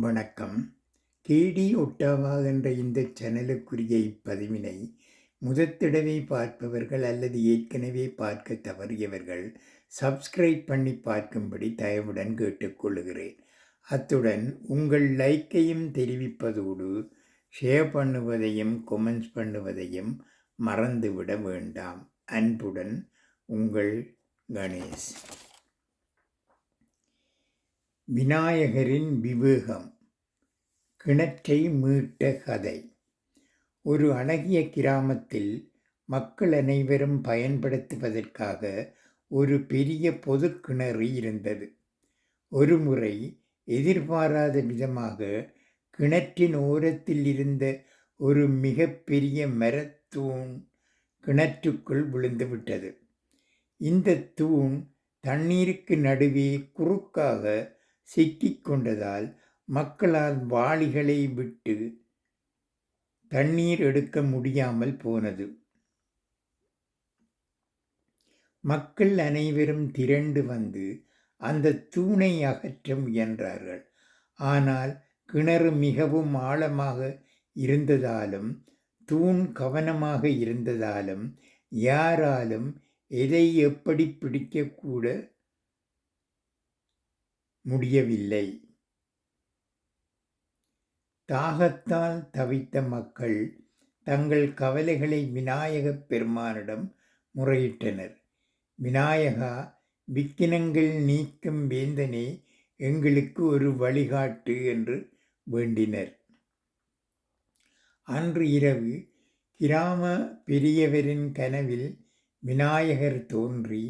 வணக்கம். கேடி ஒட்டாவா என்ற இந்த சேனலுக்குரிய இப்பதிவினை முதற்தடவை பார்ப்பவர்கள் அல்லது ஏற்கனவே பார்க்க தவறியவர்கள் சப்ஸ்கிரைப் பண்ணி பார்க்கும்படி தயவுடன் கேட்டுக்கொள்கிறேன். அத்துடன் உங்கள் லைக்கையும் தெரிவிப்பதோடு ஷேர் பண்ணுவதையும் கொமெண்ட்ஸ் பண்ணுவதையும் மறந்துவிட வேண்டாம். அன்புடன் உங்கள் கணேஷ். விநாயகரின் விவேகம். கிணற்றை மீட்ட கதை. ஒரு அழகிய கிராமத்தில் மக்கள் அனைவரும் பயன்படுத்துவதற்காக ஒரு பெரிய பொது கிணறு இருந்தது. ஒருமுறை எதிர்பாராத விதமாக கிணற்றின் ஓரத்தில் இருந்த ஒரு மிகப்பெரிய மரத்தூண் கிணற்றுக்குள் விழுந்துவிட்டது. இந்த தூண் தண்ணீருக்கு நடுவே குறுக்காக சிக்கிக் கொண்டதால் மக்களால் வாளிகளை விட்டு தண்ணீர் எடுக்க முடியாமல் போனது. மக்கள் அனைவரும் திரண்டு வந்து அந்த தூணை அகற்ற முயன்றார்கள். ஆனால் கிணறு மிகவும் ஆழமாக இருந்ததாலும் தூண் கவனமாக இருந்ததாலும் யாராலும் எதை எப்படி பிடிக்கக்கூட முடியவில்லை. தாகத்தால் தவித்த மக்கள் தங்கள் கவலைகளை விநாயகப் பெருமானிடம் முறையிட்டனர். விநாயகா, விக்கினங்கள் நீக்கும் வேந்தனே, எங்களுக்கு ஒரு வழிகாட்டு என்று வேண்டினர். அன்று இரவு கிராம பெரியவரின் கனவில் விநாயகர் தோன்றி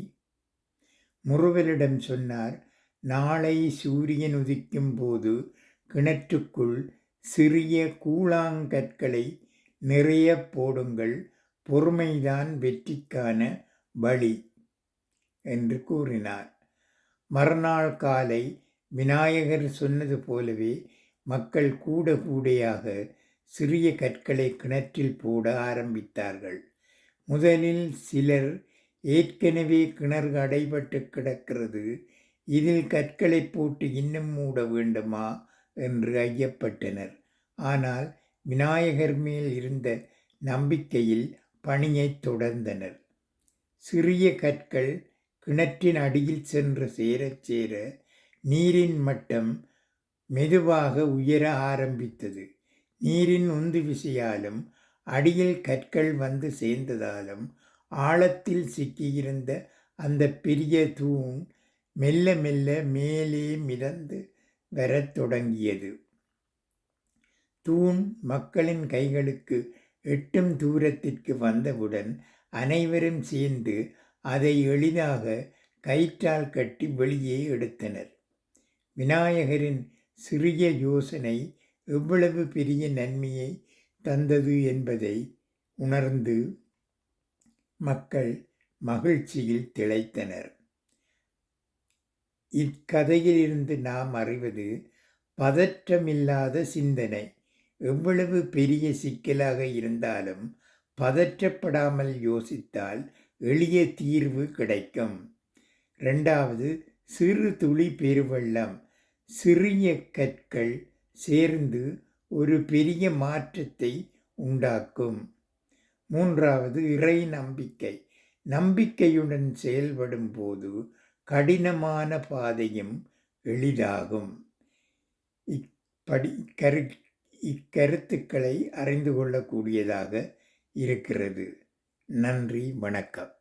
முறுவலிடம் சொன்னார், நாளை சூரியன் உதிக்கும் போது கிணற்றுக்குள் சிறிய கூழாங்கற்களை நிறைய போடுங்கள், பொறுமைதான் வெற்றிக்கான வழி என்று கூறினார். மறுநாள் காலை விநாயகர் சொன்னது போலவே மக்கள் கூடையாக சிறிய கற்களை கிணற்றில் போட ஆரம்பித்தார்கள். முதலில் சிலர் ஏற்கனவே கிணறு அடைபட்டு கிடக்கிறது, இதில் கற்களை போட்டு இன்னும் மூட வேண்டுமா என்று ஐயப்பட்டனர். ஆனால் விநாயகர் மேல் இருந்த நம்பிக்கையில் பணியை தொடர்ந்தனர். சிறிய கற்கள் கிணற்றின் அடியில் சென்று சேர நீரின் மட்டம் மெதுவாக உயர ஆரம்பித்தது. நீரின் உந்து விசையாலும் அடியில் கற்கள் வந்து சேர்ந்ததாலும் ஆழத்தில் சிக்கியிருந்த அந்த பெரிய தூண் மெல்ல மெல்ல மேலே மிதந்து வரத் தொடங்கியது. தூண் மக்களின் கைகளுக்கு எட்டும் தூரத்திற்கு வந்தவுடன் அனைவரும் சேர்ந்து அதை எளிதாக கயிற்றால் கட்டி வெளியே எடுத்தனர். விநாயகரின் சிறிய யோசனை எவ்வளவு பெரிய நன்மையை தந்தது என்பதை உணர்ந்து மக்கள் மகிழ்ச்சியில் திளைத்தனர். இக்கதையிலிருந்து நாம் அறிவது பதற்றமில்லாத சிந்தனை. எவ்வளவு பெரிய சிக்கலாக இருந்தாலும் பதற்றப்படாமல் யோசித்தால் எளிய தீர்வு கிடைக்கும். 2வது, சிறு துளி பெருவெள்ளம். சிறிய கற்கள் சேர்ந்து ஒரு பெரிய மாற்றத்தை உண்டாக்கும். 3வது, இறை நம்பிக்கை. நம்பிக்கையுடன் செயல்படும் போது கடினமான பாதையும் எளிதாகும். இக்கருத்துக்களை அறிந்து கொள்ளக்கூடியதாக இருக்கிறது. நன்றி, வணக்கம்.